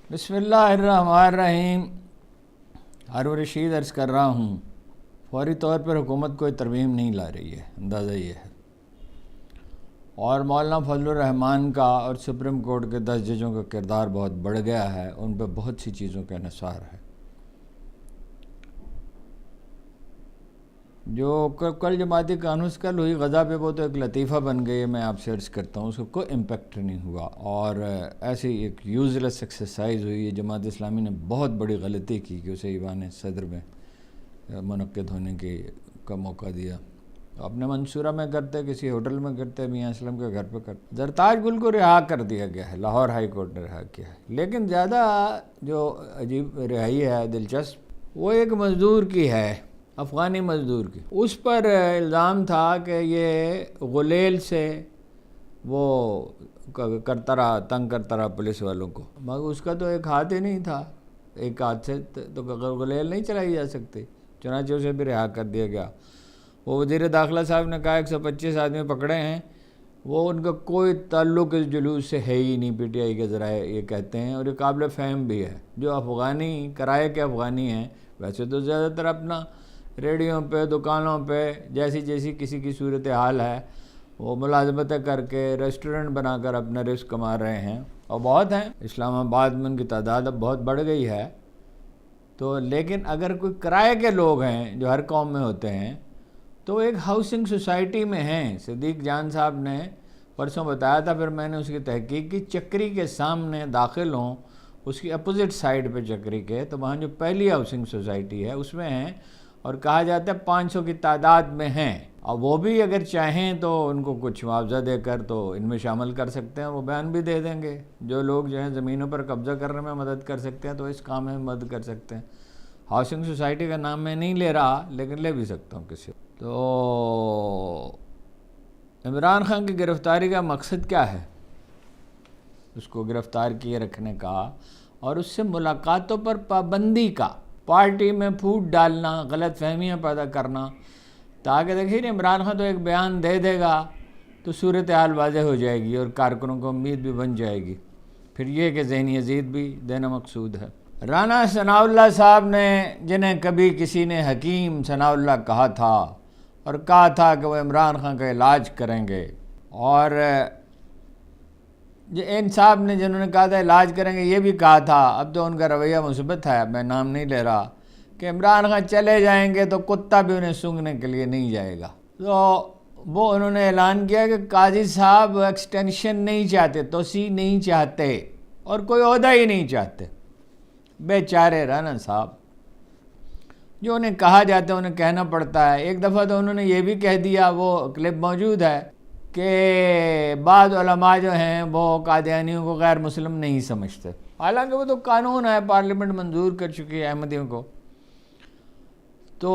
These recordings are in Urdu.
بسم اللہ الرحمن الرحیم۔ ہارون رشید عرض کر رہا ہوں، فوری طور پر حکومت کوئی ترمیم نہیں لا رہی ہے، اندازہ یہ ہے، اور مولانا فضل الرحمان کا اور سپریم کورٹ کے 10 ججوں کا کردار بہت بڑھ گیا ہے، ان پہ بہت سی چیزوں کا انحصار ہے۔ جو کل جماعتی کانفرنس کل ہوئی غزہ پہ، وہ تو ایک لطیفہ بن گئی ہے، میں آپ سے عرض کرتا ہوں، اس کو کوئی امپیکٹ نہیں ہوا، اور ایسی ایک یوزلیس ایکسرسائز ہوئی ہے۔ جماعت اسلامی نے بہت بڑی غلطی کی کہ اسے ایوان صدر میں منعقد ہونے کا موقع دیا۔ اپنے منصورہ میں کرتے، کسی ہوٹل میں کرتے، میاں اسلم کے گھر پہ کرتے۔ زرتاج گل کو رہا کر دیا گیا ہے، لاہور ہائی کورٹ نے رہا کیا ہے، لیکن زیادہ جو عجیب رہائی ہے دلچسپ، وہ ایک مزدور کی ہے، افغانی مزدور کی۔ اس پر الزام تھا کہ یہ غلیل سے وہ کرتا رہا، تنگ کرتا رہا پولیس والوں کو، مگر اس کا تو ایک ہاتھ ہی نہیں تھا، ایک ہاتھ سے تو غلیل نہیں چلائی جا سکتی، چنانچہ اسے بھی رہا کر دیا گیا۔ وہ وزیر داخلہ صاحب نے کہا 125 آدمی پکڑے ہیں، وہ ان کا کوئی تعلق اس جلوس سے ہے ہی نہیں، پی ٹی آئی کے ذرائع یہ کہتے ہیں، اور یہ قابل فہم بھی ہے۔ جو افغانی کرائے کے افغانی ہیں، ویسے تو زیادہ تر اپنا ریڈیوں پہ، دکانوں پہ، جیسی کسی کی صورتحال ہے، وہ ملازمتیں کر کے ریسٹورنٹ بنا کر اپنا رزق کما رہے ہیں، اور بہت ہیں، اسلام آباد میں ان کی تعداد اب بہت بڑھ گئی ہے۔ تو لیکن اگر کوئی کرائے کے لوگ ہیں جو ہر قوم میں ہوتے ہیں، تو ایک ہاؤسنگ سوسائٹی میں ہیں۔ صدیق جان صاحب نے پرسوں بتایا تھا، پھر میں نے اس کی تحقیق کی، چکری کے سامنے داخل ہوں، اس کی اپوزٹ سائڈ پہ چکری کے، تو وہاں جو پہلی ہاؤسنگ سوسائٹی ہے اس میں ہیں، اور کہا جاتا ہے 500 کی تعداد میں ہیں، اور وہ بھی اگر چاہیں تو ان کو کچھ معاوضہ دے کر تو ان میں شامل کر سکتے ہیں، وہ بیان بھی دے دیں گے۔ جو لوگ جو ہیں زمینوں پر قبضہ کرنے میں مدد کر سکتے ہیں تو اس کام میں مدد کر سکتے ہیں۔ ہاؤسنگ سوسائٹی کا نام میں نہیں لے رہا، لیکن لے بھی سکتا ہوں کسی۔ تو عمران خان کی گرفتاری کا مقصد کیا ہے؟ اس کو گرفتار کیے رکھنے کا اور اس سے ملاقاتوں پر پابندی کا، پارٹی میں پھوٹ ڈالنا، غلط فہمیاں پیدا کرنا، تاکہ دیکھیے عمران خان تو ایک بیان دے دے گا تو صورتحال واضح ہو جائے گی اور کارکنوں کو امید بھی بن جائے گی، پھر یہ کہ ذہنی یزید بھی دینا مقصود ہے۔ رانا ثناء اللہ صاحب نے، جنہیں کبھی کسی نے حکیم ثناء اللہ کہا تھا اور کہا تھا کہ وہ عمران خان کا علاج کریں گے، اور ان صاحب نے جنہوں نے کہا تھا علاج کریں گے، یہ بھی کہا تھا، اب تو ان کا رویہ مثبت ہے، میں نام نہیں لے رہا، کہ عمران خان چلے جائیں گے تو کتا بھی انہیں سونگھنے کے لیے نہیں جائے گا۔ تو وہ انہوں نے اعلان کیا کہ قاضی صاحب ایکسٹینشن نہیں چاہتے، توسیع نہیں چاہتے، اور کوئی عہدہ ہی نہیں چاہتے۔ بیچارے رانا صاحب، جو انہیں کہا جاتا ہے انہیں کہنا پڑتا ہے۔ ایک دفعہ تو انہوں نے یہ بھی کہہ دیا، وہ کلپ موجود ہے، کہ بعض علماء جو ہیں وہ قادیانیوں کو غیر مسلم نہیں سمجھتے، حالانکہ وہ تو قانون ہے، پارلیمنٹ منظور کر چکی ہے احمدیوں کو۔ تو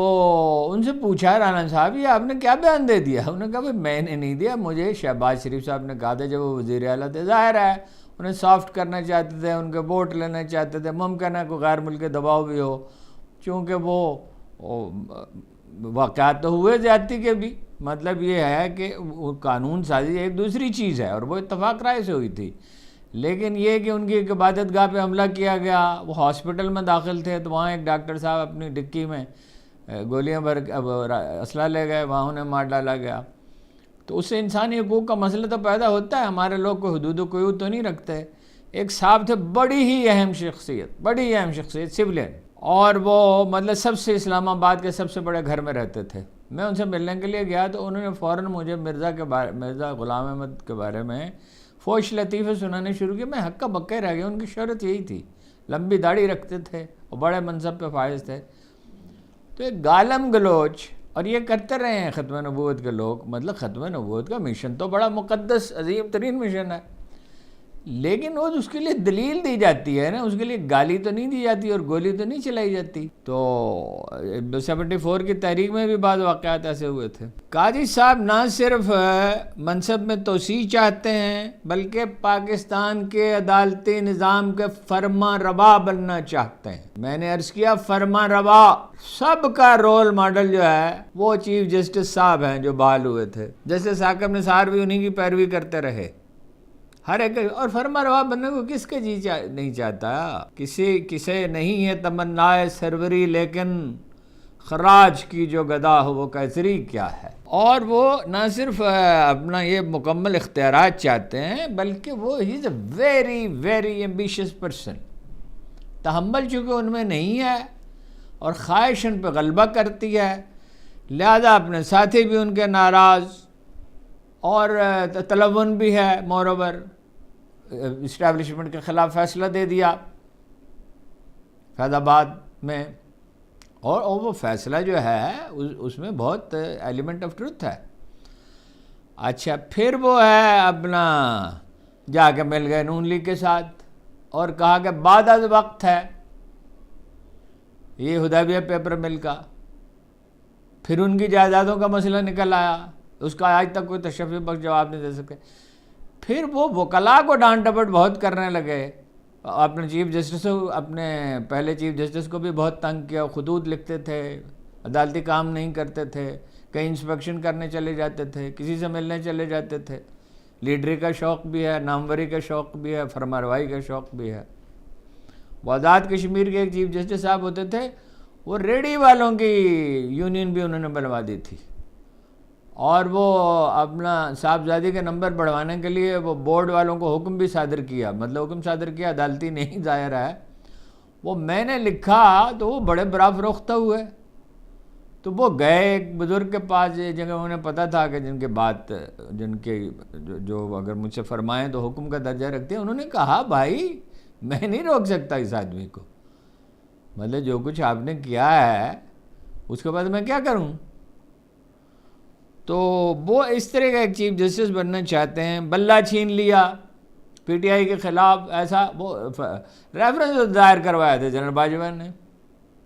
ان سے پوچھا رانا صاحب، یہ آپ نے کیا بیان دے دیا؟ انہوں نے کہا بھائی میں نے نہیں دیا، مجھے شہباز شریف صاحب نے کہا تھا جب وہ وزیر اعلیٰ تھے، ظاہر ہے انہیں سافٹ کرنا چاہتے تھے، ان کے ووٹ لینا چاہتے تھے، ممکن ہے کوئی غیر ملکی دباؤ بھی ہو، چونکہ وہ واقعات تو ہوئے زیادتی کے بھی، مطلب یہ ہے کہ قانون سازی ایک دوسری چیز ہے، اور وہ اتفاق رائے سے ہوئی تھی، لیکن یہ کہ ان کی ایک عبادت گاہ پہ حملہ کیا گیا، وہ ہاسپٹل میں داخل تھے، تو وہاں ایک ڈاکٹر صاحب اپنی ڈکی میں گولیاں بھر اسلحہ لے گئے، وہاں انہیں مار ڈالا گیا۔ تو اس سے انسانی حقوق کا مسئلہ تو پیدا ہوتا ہے، ہمارے لوگ کوئی حدود و قیود تو نہیں رکھتے۔ ایک صاحب تھے، بڑی ہی اہم شخصیت سولین، اور وہ مطلب سب سے اسلام آباد کے سب سے بڑے گھر میں رہتے تھے۔ میں ان سے ملنے کے لیے گیا تو انہوں نے فوراً مجھے مرزا غلام احمد کے بارے میں فوش لطیفے سنانے شروع کیے۔ میں ہکا بکا رہ گیا، ان کی شہرت یہی تھی، لمبی داڑھی رکھتے تھے اور بڑے منصب پہ فائز تھے۔ تو ایک گالم گلوچ، اور یہ کرتے رہے ہیں ختم نبوت کے لوگ، مطلب ختم نبوت کا مشن تو بڑا مقدس عظیم ترین مشن ہے، لیکن وہ اس کے لیے دلیل دی جاتی ہے نا، اس کے لیے گالی تو نہیں دی جاتی اور گولی تو نہیں چلائی جاتی۔ تو 74 کی تحریک میں بھی بعض واقعات ایسے ہوئے تھے۔ قاضی صاحب نہ صرف منصب میں توسیع چاہتے ہیں، بلکہ پاکستان کے عدالتی نظام کے فرما روا بننا چاہتے ہیں۔ میں نے عرض کیا فرما روا، سب کا رول ماڈل جو ہے وہ چیف جسٹس صاحب ہیں جو بحال ہوئے تھے، جسٹس ثاقب نثار بھی انہی کی پیروی کرتے رہے، ہر ایک، اور فرما روا بننے کو کس کے جی نہیں چاہتا؟ کسے نہیں ہے تمنائے سروری، لیکن خراج کی جو گدا ہو وہ قیصری کیا ہے۔ اور وہ نہ صرف اپنا یہ مکمل اختیارات چاہتے ہیں، بلکہ وہ ہی is a very very ambitious person. تحمل چونکہ ان میں نہیں ہے اور خواہش ان پہ غلبہ کرتی ہے، لہذا اپنے ساتھی بھی ان کے ناراض، اور تلون بھی ہے، موروور اسٹیبلشمنٹ کے خلاف فیصلہ دے دیا فیض آباد میں، اور وہ فیصلہ جو ہے اس میں بہت ایلیمنٹ آف ٹروتھ ہے۔ اچھا، پھر وہ ہے اپنا جا کے مل گئے نون لیگ کے ساتھ اور کہا کہ بعد از وقت ہے یہ حدیبیہ پیپر مل کا، پھر ان کی جائیدادوں کا مسئلہ نکل آیا، اس کا آج تک کوئی تشفی بخش جواب نہیں دے سکے۔ پھر وہ وکلاء کو ڈانٹ ڈپٹ بہت کرنے لگے، اپنے چیف جسٹس، اپنے پہلے چیف جسٹس کو بھی بہت تنگ کیا، خطوط لکھتے تھے، عدالتی کام نہیں کرتے تھے، کہیں انسپیکشن کرنے چلے جاتے تھے، کسی سے ملنے چلے جاتے تھے۔ لیڈری کا شوق بھی ہے، ناموری کا شوق بھی ہے، فرمانروائی کا شوق بھی ہے۔ وہ آزاد کشمیر کے ایک چیف جسٹس صاحب ہوتے تھے، وہ ریڈی والوں کی یونین بھی انہوں نے بنوا دی تھی، اور وہ اپنا صاحبزادی کے نمبر بڑھوانے کے لیے وہ بورڈ والوں کو حکم بھی صادر کیا، مطلب حکم صادر کیا، عدالتی نہیں دائر ہے، وہ میں نے لکھا تو وہ بڑے برا فروختہ ہوئے۔ تو وہ گئے ایک بزرگ کے پاس، یہ جگہ انہیں پتہ تھا کہ جن کے جو اگر مجھ سے فرمائیں تو حکم کا درجہ رکھتے ہیں، انہوں نے کہا بھائی میں نہیں روک سکتا اس آدمی کو، مطلب جو کچھ آپ نے کیا ہے اس کے بعد میں کیا کروں؟ تو وہ اس طرح کا ایک چیف جسٹس بننا چاہتے ہیں۔ بلہ چھین لیا پی ٹی آئی کے خلاف، ایسا وہ ریفرنس دائر کروایا تھا جنرل باجوہ نے،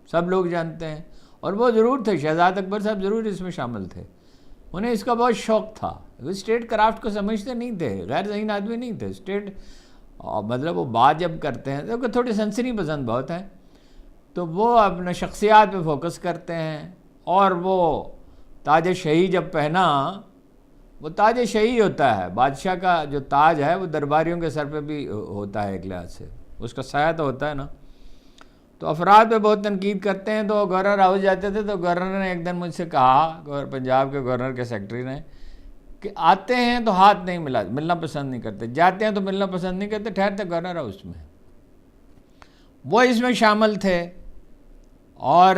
سب لوگ جانتے ہیں، اور وہ ضرور تھے، شہزاد اکبر صاحب ضرور اس میں شامل تھے، انہیں اس کا بہت شوق تھا، وہ اسٹیٹ کرافٹ کو سمجھتے نہیں تھے، غیر ذہین آدمی نہیں تھے، اسٹیٹ مطلب وہ بات جب کرتے ہیں تو تھوڑی سنسنی پسند بہت ہیں، تو وہ اپنے شخصیات پہ فوکس کرتے ہیں، اور وہ تاج شاہی جب پہنا، وہ تاج شاہی ہوتا ہے، بادشاہ کا جو تاج ہے وہ درباریوں کے سر پہ بھی ہوتا ہے ایک لحاظ سے، اس کا سایہ تو ہوتا ہے نا، تو افراد پہ بہت تنقید کرتے ہیں۔ تو گورنر ہاؤس جاتے تھے تو گورنر نے ایک دن مجھ سے کہا، پنجاب کے گورنر کے سیکرٹری نے، کہ آتے ہیں تو ہاتھ نہیں ملنا پسند نہیں کرتے، جاتے ہیں تو ملنا پسند نہیں کرتے، ٹھہرتے گورنر ہاؤس میں۔ وہ اس میں شامل تھے، اور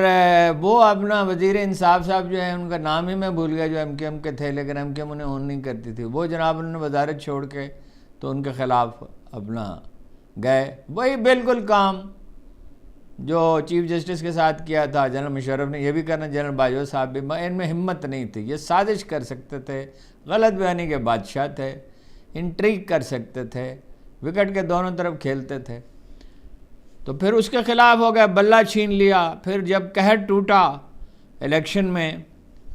وہ اپنا وزیر انصاف صاحب جو ہیں، ان کا نام ہی میں بھول گیا، جو ایم کیو ایم کے تھے، لیکن ایم کیو ایم انہیں اون نہیں کرتی تھی، وہ جناب انہوں نے وزارت چھوڑ کے تو ان کے خلاف اپنا گئے، وہی بالکل کام جو چیف جسٹس کے ساتھ کیا تھا جنرل مشرف نے، یہ بھی کرنا، جنرل باجوہ صاحب بھی، ان میں ہمت نہیں تھی، یہ سازش کر سکتے تھے، غلط بیانی کے بادشاہ تھے، انٹریگ کر سکتے تھے، وکٹ کے دونوں طرف کھیلتے تھے، تو پھر اس کے خلاف ہو گیا، بلہ چھین لیا۔ پھر جب قہر ٹوٹا الیکشن میں،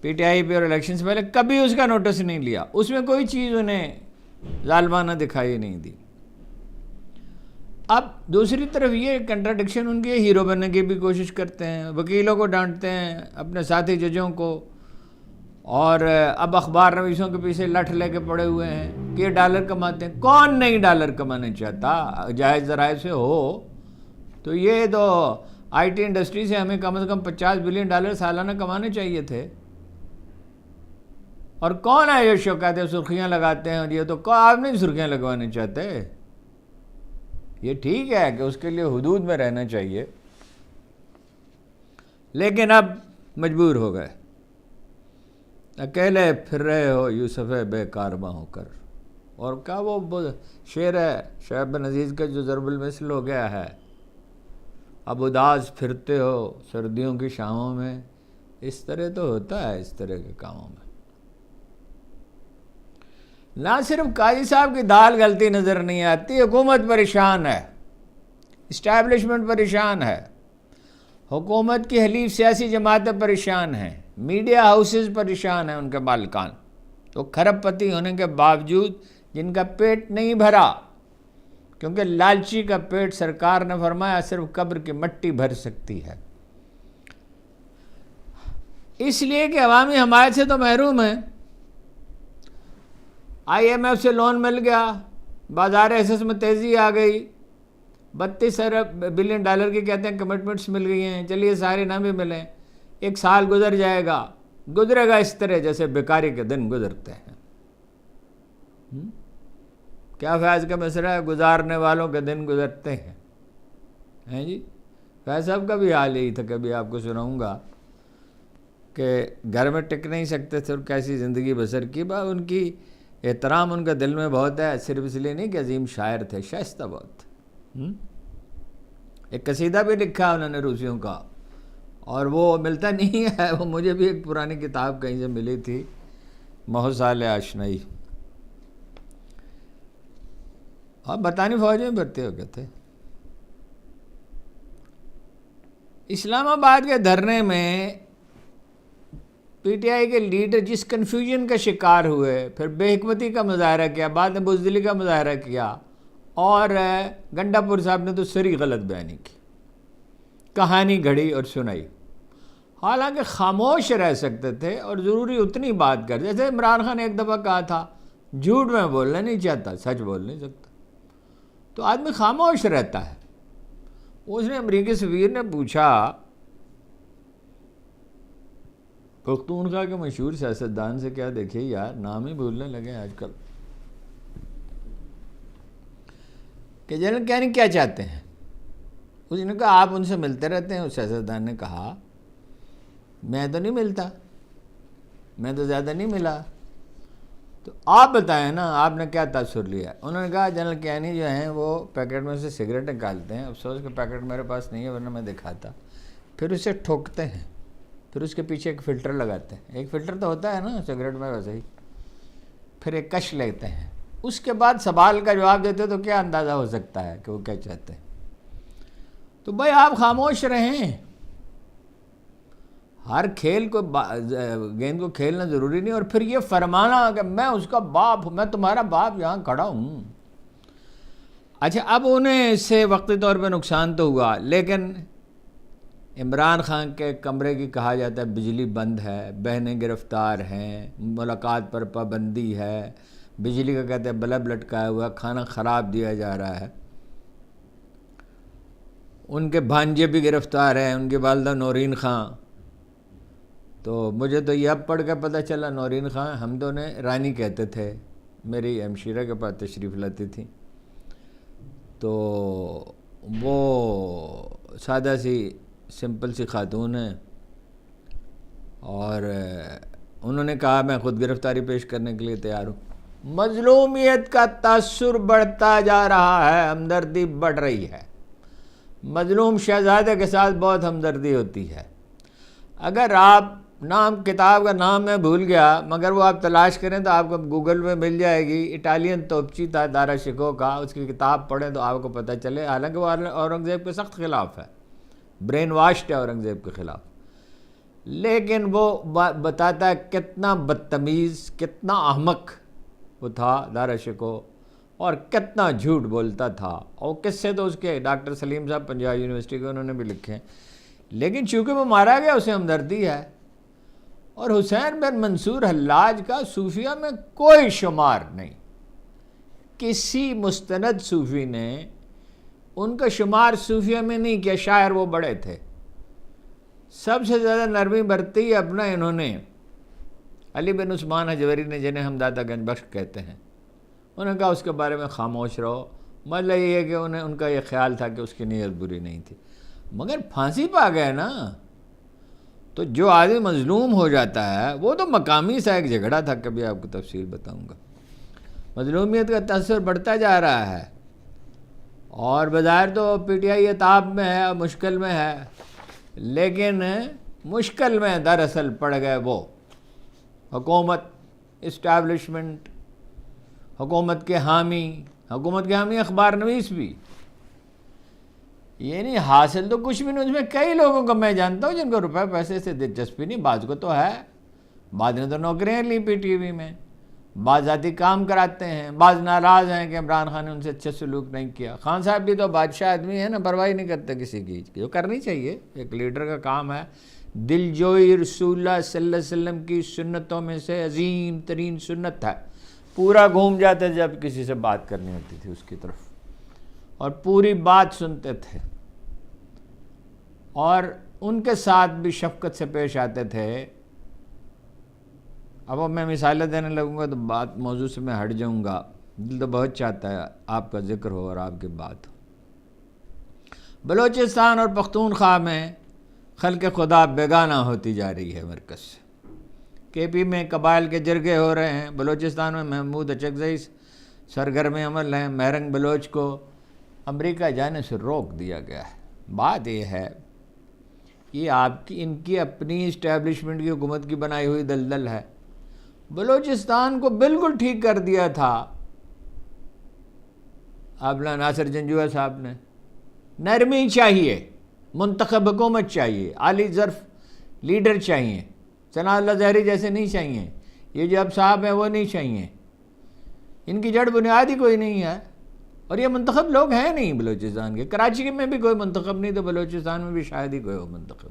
پی ٹی آئی پہ اور الیکشن سے پہلے کبھی اس کا نوٹس نہیں لیا، اس میں کوئی چیز انہیں ظالمانہ دکھائی نہیں دی۔ اب دوسری طرف یہ کنٹراڈکشن ان کی، ہیرو بننے کی بھی کوشش کرتے ہیں، وکیلوں کو ڈانٹتے ہیں، اپنے ساتھی ججوں کو، اور اب اخبار نویسوں کے پیچھے لٹھ لے کے پڑے ہوئے ہیں کہ یہ ڈالر کماتے ہیں۔ کون نہیں ڈالر کمانا چاہتا؟ جائز ذرائع سے ہو تو یہ تو آئی ٹی انڈسٹری سے ہمیں کم از کم $50 بلین سالانہ کمانے چاہیے تھے، اور کون ہے یہ شوکت ہے سرخیاں لگاتے ہیں، اور یہ تو آپ نہیں سرخیاں لگوانے چاہتے، یہ ٹھیک ہے کہ اس کے لیے حدود میں رہنا چاہیے، لیکن اب مجبور ہو گئے، اکیلے پھر رہے ہو یوسف بے کارواں ہو کر، اور کیا وہ شعر ہے شعیب بن عزیز کا جو ضرب المثل ہو گیا ہے، اب اداس پھرتے ہو سردیوں کی شاموں میں، اس طرح تو ہوتا ہے اس طرح کے کاموں میں۔ نہ صرف قاضی صاحب کی دال غلطی نظر نہیں آتی، حکومت پریشان ہے، اسٹیبلشمنٹ پریشان ہے، حکومت کی حلیف سیاسی جماعتیں پریشان ہیں، میڈیا ہاؤسز پریشان ہیں، ان کے مالکان تو کھرب پتی ہونے کے باوجود جن کا پیٹ نہیں بھرا، کیونکہ لالچی کا پیٹ سرکار نے فرمایا صرف قبر کی مٹی بھر سکتی ہے، اس لیے کہ عوامی حمایت سے تو محروم ہیں۔ آئی ایم ایف سے لون مل گیا، بازار ایسس میں تیزی آ گئی، 32 ارب بلین ڈالر کی کہتے ہیں کمٹمنٹس مل گئی ہیں، چلیے سارے نہ بھی ملیں، 1 سال گزر جائے گا، گزرے گا اس طرح جیسے بیکاری کے دن گزرتے ہیں۔ کیا فیض کا مصرع ہے، گزارنے والوں کے دن گزرتے ہیں جی۔ فیض صاحب کا بھی حال یہی تھا، کبھی آپ کو سناؤں گا کہ گھر میں ٹک نہیں سکتے تھے اور کیسی زندگی بسر کی۔ ان کی احترام ان کا دل میں بہت ہے، صرف اس لیے نہیں کہ عظیم شاعر تھے، شائستہ بہت تھے۔ ایک قصیدہ بھی لکھا انہوں نے روسیوں کا، اور وہ ملتا نہیں ہے، وہ مجھے بھی ایک پرانی کتاب کہیں سے ملی تھی، محسال آشنائی۔ آپ برطانوی فوج میں بھرتی ہو گئے تھے۔ اسلام آباد کے دھرنے میں پی ٹی آئی کے لیڈر جس کنفیوژن کا شکار ہوئے، پھر بے حکمتی کا مظاہرہ کیا، بعد میں بزدلی کا مظاہرہ کیا، اور گنڈا پور صاحب نے تو سری غلط بیانی کی، کہانی گھڑی اور سنائی، حالانکہ خاموش رہ سکتے تھے اور ضروری اتنی بات کر، جیسے عمران خان ایک دفعہ کہا تھا جھوٹ میں بولنا نہیں چاہتا، سچ بول نہیں سکتا، تو آدمی خاموش رہتا ہے۔ اس نے امریکی سفیر نے پوچھا، پختونخوا کے مشہور سیاستدان سے، کیا دیکھیے یار نام ہی بھولنے لگے آج کل، کہ جنرل کیانی کیا چاہتے ہیں؟ اس نے کہا آپ ان سے ملتے رہتے ہیں۔ اس سیاستدان نے کہا میں تو نہیں ملتا، میں تو زیادہ نہیں ملا، تو آپ بتائیں نا آپ نے کیا تاثر لیا؟ انہوں نے کہا جنرل کیانی جو ہیں وہ پیکٹ میں سے سگریٹ نکالتے ہیں، افسوس کہ پیکٹ میرے پاس نہیں ہے ورنہ میں دکھاتا، پھر اسے ٹھوکتے ہیں، پھر اس کے پیچھے ایک فلٹر لگاتے ہیں، ایک فلٹر تو ہوتا ہے نا سگریٹ میں ویسے ہی، پھر ایک کش لیتے ہیں، اس کے بعد سوال کا جواب دیتے تو کیا اندازہ ہو سکتا ہے کہ وہ کیا چاہتے ہیں؟ تو بھائی آپ خاموش رہیں، ہر کھیل کو گیند کو کھیلنا ضروری نہیں، اور پھر یہ فرمانا کہ میں اس کا باپ ہوں، میں تمہارا باپ یہاں کھڑا ہوں۔ اچھا اب انہیں اس سے وقتی طور پہ نقصان تو ہوا، لیکن عمران خان کے کمرے کی کہا جاتا ہے بجلی بند ہے، بہنیں گرفتار ہیں، ملاقات پر پابندی ہے، بجلی کا کہتے ہیں بلب لٹکایا ہوا، کھانا خراب دیا جا رہا ہے، ان کے بھانجے بھی گرفتار ہیں، ان کی والدہ نورین خان۔ تو مجھے تو یہ اب پڑھ کے پتہ چلا، نورین خان ہم تو انہیں رانی کہتے تھے، میری ہمشیرہ کے پاس تشریف لاتی تھی، تو وہ سادہ سی سمپل سی خاتون ہیں، اور انہوں نے کہا میں خود گرفتاری پیش کرنے کے لیے تیار ہوں۔ مظلومیت کا تاثر بڑھتا جا رہا ہے، ہمدردی بڑھ رہی ہے، مظلوم شہزادے کے ساتھ بہت ہمدردی ہوتی ہے۔ اگر آپ کتاب کا نام میں بھول گیا، مگر وہ آپ تلاش کریں تو آپ کو گوگل میں مل جائے گی، اٹالین توپچی تھا دارا شکو کا، اس کی کتاب پڑھیں تو آپ کو پتہ چلے، حالانکہ وہ اورنگزیب کے سخت خلاف ہے، برین واشڈ ہے اورنگزیب کے خلاف، لیکن وہ بتاتا ہے کتنا بدتمیز، کتنا احمق وہ تھا دارا شکو، اور کتنا جھوٹ بولتا تھا، اور قصے تو اس کے ڈاکٹر سلیم صاحب پنجاب یونیورسٹی کے انہوں نے بھی لکھے ہیں، لیکن چونکہ وہ مارا گیا اسے ہمدردی ہے۔ اور حسین بن منصور حلاج کا صوفیہ میں کوئی شمار نہیں، کسی مستند صوفی نے ان کا شمار صوفیہ میں نہیں کیا، شاعر وہ بڑے تھے، سب سے زیادہ نرمی برتی اپنا انہوں نے علی بن عثمان حجویری نے، جنہیں ہم داتا گنج بخش کہتے ہیں، انہوں نے کہا اس کے بارے میں خاموش رہو، مطلب یہ ہے کہ ان کا یہ خیال تھا کہ اس کی نیت بری نہیں تھی، مگر پھانسی پا گئے نا، تو جو آدمی مظلوم ہو جاتا ہے وہ تو مقامی سا ایک جھگڑا تھا، کبھی آپ کو تفصیل بتاؤں گا۔ مظلومیت کا تاثر بڑھتا جا رہا ہے، اور بظاہر تو پی ٹی آئی عتاب میں ہے، مشکل میں ہے، لیکن مشکل میں دراصل پڑ گئے وہ حکومت، اسٹیبلشمنٹ، حکومت کے حامی اخبار نویس بھی، یہ نہیں حاصل تو کچھ بھی نہیں، اس میں کئی لوگوں کو میں جانتا ہوں جن کو روپے پیسے سے دلچسپی نہیں، بعض کو تو ہے، بعض نے تو نوکریاں لی پی ٹی وی میں، بعض ذاتی کام کراتے ہیں، بعض ناراض ہیں کہ عمران خان نے ان سے اچھا سلوک نہیں کیا۔ خان صاحب بھی تو بادشاہ آدمی ہے نا، پرواہ نہیں کرتے کسی کی، جو کرنی چاہیے، ایک لیڈر کا کام ہے۔ دلجوئی رسول اللہ صلی اللہ علیہ وسلم کی سنتوں میں سے عظیم ترین سنت ہے پورا گھوم جاتے جب کسی سے بات کرنی ہوتی تھی اس کی طرف، اور پوری بات سنتے تھے، اور ان کے ساتھ بھی شفقت سے پیش آتے تھے۔ اب میں مثالیں دینے لگوں گا تو بات موضوع سے میں ہٹ جاؤں گا، دل تو بہت چاہتا ہے آپ کا ذکر ہو اور آپ کی بات ہو۔ بلوچستان اور پختونخوا میں خلق خدا بیگانہ ہوتی جا رہی ہے مرکز سے۔ کے پی میں قبائل کے جرگے ہو رہے ہیں، بلوچستان میں محمود اچکزئی سرگرم عمل ہیں، مہرنگ بلوچ کو امریکہ جانے سے روک دیا گیا ہے۔ بات یہ ہے، یہ ان کی اپنی اسٹیبلشمنٹ کی حکومت کی بنائی ہوئی دلدل ہے۔ بلوچستان کو بالکل ٹھیک کر دیا تھا آبلا ناصر جنجوعہ صاحب نے۔ نرمی چاہیے، منتخب حکومت چاہیے، عالی ظرف لیڈر چاہیے، ثناء اللہ زہری جیسے نہیں چاہیے، یہ جو اب صاحب ہیں وہ نہیں چاہیے، ان کی جڑ بنیاد ہی کوئی نہیں ہے، اور یہ منتخب لوگ ہیں نہیں بلوچستان کے۔ کراچی میں بھی کوئی منتخب نہیں، تو بلوچستان میں بھی شاید ہی کوئی ہو منتخب،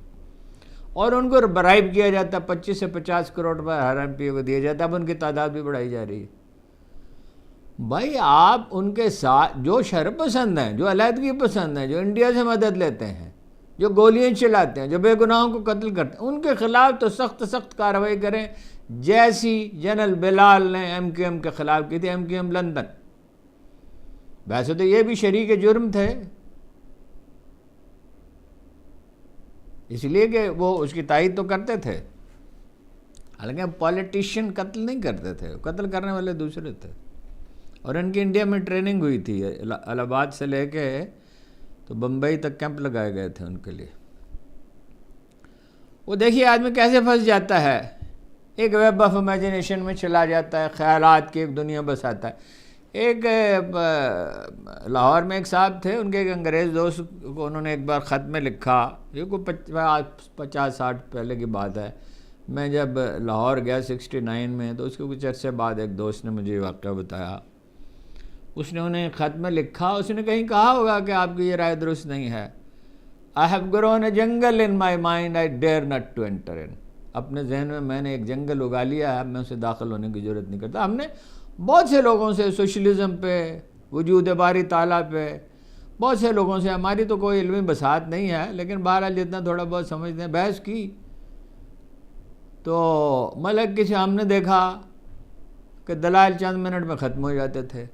اور ان کو برائب کیا جاتا ہے، 25 سے 50 کروڑ روپے ہر ایم پی کو دیا جاتا ہے، اب ان کی تعداد بھی بڑھائی جا رہی ہے۔ بھائی آپ ان کے ساتھ جو شر پسند ہیں، جو علیحدگی پسند ہیں، جو انڈیا سے مدد لیتے ہیں، جو گولیاں چلاتے ہیں، جو بے گناہوں کو قتل کرتے ہیں، ان کے خلاف تو سخت کارروائی کریں، جیسی جنرل بلال نے ایم کیو ایم کے خلاف کی تھی، ایم کیو ایم لندن۔ ویسے تو یہ بھی شریک جرم تھے، اس لیے کہ وہ اس کی تائید تو کرتے تھے، حالانکہ پولیٹیشین قتل نہیں کرتے تھے، قتل کرنے والے دوسرے تھے، اور ان کی انڈیا میں ٹریننگ ہوئی تھی، الہ آباد سے لے کے تو بمبئی تک کیمپ لگائے گئے تھے ان کے لیے۔ وہ دیکھیے آدمی کیسے پھنس جاتا ہے، ایک ویب آف امیجنیشن میں چلا جاتا ہے، خیالات کی ایک دنیا بساتا ہے۔ ایک لاہور میں ایک صاحب تھے، ان کے ایک انگریز دوست کو انہوں نے ایک بار خط میں لکھا، یہ کوئی 50-60 پہلے کی بات ہے، میں جب لاہور گیا 69 میں، تو اس کے کچھ عرصے بعد ایک دوست نے مجھے یہ واقعہ بتایا۔ اس نے انہیں خط میں لکھا، اس نے کہیں کہا ہوگا کہ آپ کی یہ رائے درست نہیں ہے۔ I have grown a jungle in my mind, I dare not to enter in۔ اپنے ذہن میں نے ایک جنگل اگا لیا ہے، میں اسے داخل ہونے کی ضرورت نہیں کرتا۔ ہم نے بہت سے لوگوں سے سوشلزم پہ، وجود باری تعالیٰ پہ، بہت سے لوگوں سے، ہماری تو کوئی علمی بساط نہیں ہے، لیکن بہرحال جتنا تھوڑا بہت سمجھتے ہیں، بحث کی۔ تو ملک کے ہم نے دیکھا کہ دلائل چند منٹ میں ختم ہو جاتے تھے۔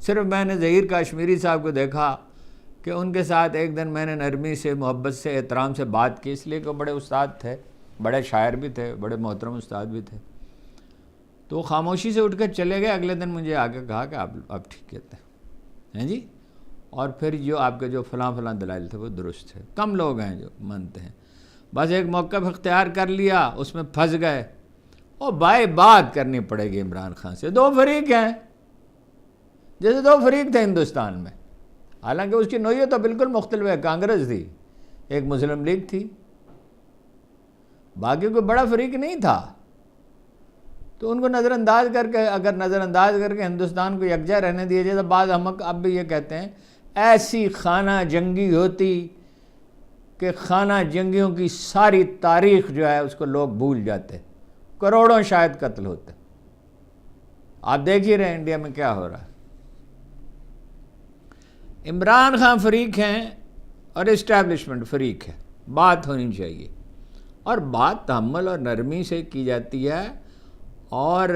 صرف میں نے ظہیر کاشمیری صاحب کو دیکھا کہ ان کے ساتھ ایک دن میں نے نرمی سے، محبت سے، احترام سے بات کی، اس لیے کہ وہ بڑے استاد تھے، بڑے شاعر بھی تھے، بڑے محترم استاد بھی تھے، تو وہ خاموشی سے اٹھ کر چلے گئے۔ اگلے دن مجھے آ کے کہا کہ آپ ٹھیک کہتے ہیں جی، اور پھر جو آپ کے جو فلاں دلائل تھے وہ درست تھے۔ کم لوگ ہیں جو مانتے ہیں، بس ایک موقف اختیار کر لیا، اس میں پھنس گئے، اور بائے بات کرنی پڑے گی عمران خان سے۔ دو فریق ہیں، جیسے دو فریق تھے ہندوستان میں، حالانکہ اس کی نوعیت تو بالکل مختلف ہے، کانگریس تھی، ایک مسلم لیگ تھی، باقی کوئی بڑا فریق نہیں تھا۔ تو ان کو نظر انداز کر کے، اگر نظر انداز کر کے ہندوستان کو یکجا رہنے دیا جائے، تو بعض ہم اب بھی یہ کہتے ہیں ایسی خانہ جنگی ہوتی کہ خانہ جنگیوں کی ساری تاریخ جو ہے اس کو لوگ بھول جاتے، کروڑوں شاید قتل ہوتے۔ آپ دیکھ ہی رہے ہیں انڈیا میں کیا ہو رہا ہے۔ عمران خان فریق ہیں اور اسٹیبلشمنٹ فریق ہے، بات ہونی چاہیے، اور بات تحمل اور نرمی سے کی جاتی ہے، اور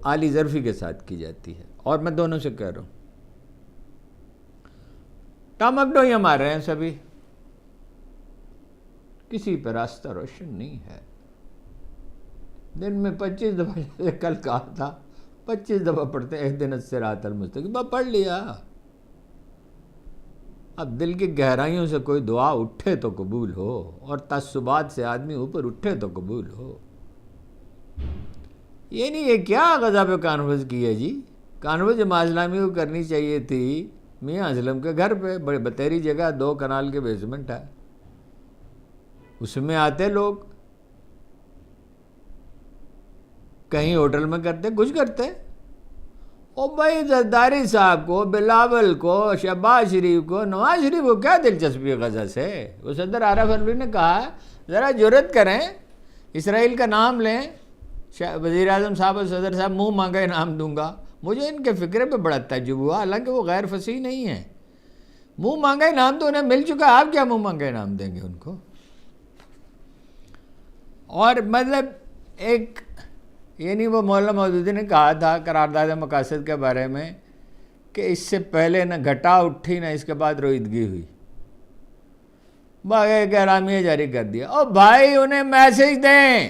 عالی ظرفی کے ساتھ کی جاتی ہے، اور میں دونوں سے کہہ رہا ہوں۔ ٹامک ڈوئیاں مار رہے ہیں سبھی، کسی پہ راستہ روشن نہیں ہے۔ دن میں 25 دفعہ، کل کہا تھا 25 دفعہ پڑھتے ہیں اہدنا الصراط المستقیم، پڑھ لیا۔ اب دل کی گہرائیوں سے کوئی دعا اٹھے تو قبول ہو، اور تعصبات سے آدمی اوپر اٹھے تو قبول ہو۔ یہ نہیں، یہ کیا غزہ پہ کانفرنس کی ہے جی؟ کانفرنس جماعت اسلامی کو کرنی چاہیے تھی میاں اسلم کے گھر پہ، بڑی بتیری جگہ، 2 کنال کے بیسمنٹ ہے، اس میں آتے لوگ، کہیں ہوٹل میں کرتے، کچھ کرتے۔ او بھائی زرداری صاحب کو، بلاول کو، شہباز شریف کو، نواز شریف کو کیا دلچسپی ہے غزہ سے؟ وہ صدر عارف الوی نے کہا ذرا جرأت کریں، اسرائیل کا نام لیں، وزیر اعظم صاحب اور صدر صاحب منہ مانگا انعام دوں گا. مجھے ان کے فکرے پہ بڑا تعجب ہوا، حالانکہ وہ غیر فصیح نہیں ہیں. منہ مانگا انعام تو انہیں مل چکا، آپ کیا منہ مانگا انعام دیں گے ان کو؟ اور مطلب ایک یعنی وہ مولانا مودودی نے کہا تھا قرارداد مقاصد کے بارے میں کہ اس سے پہلے نہ گھٹا اٹھی نہ اس کے بعد رویدگی ہوئی، باغ اعلامیہ جاری کر دیا. اور بھائی انہیں میسج دیں،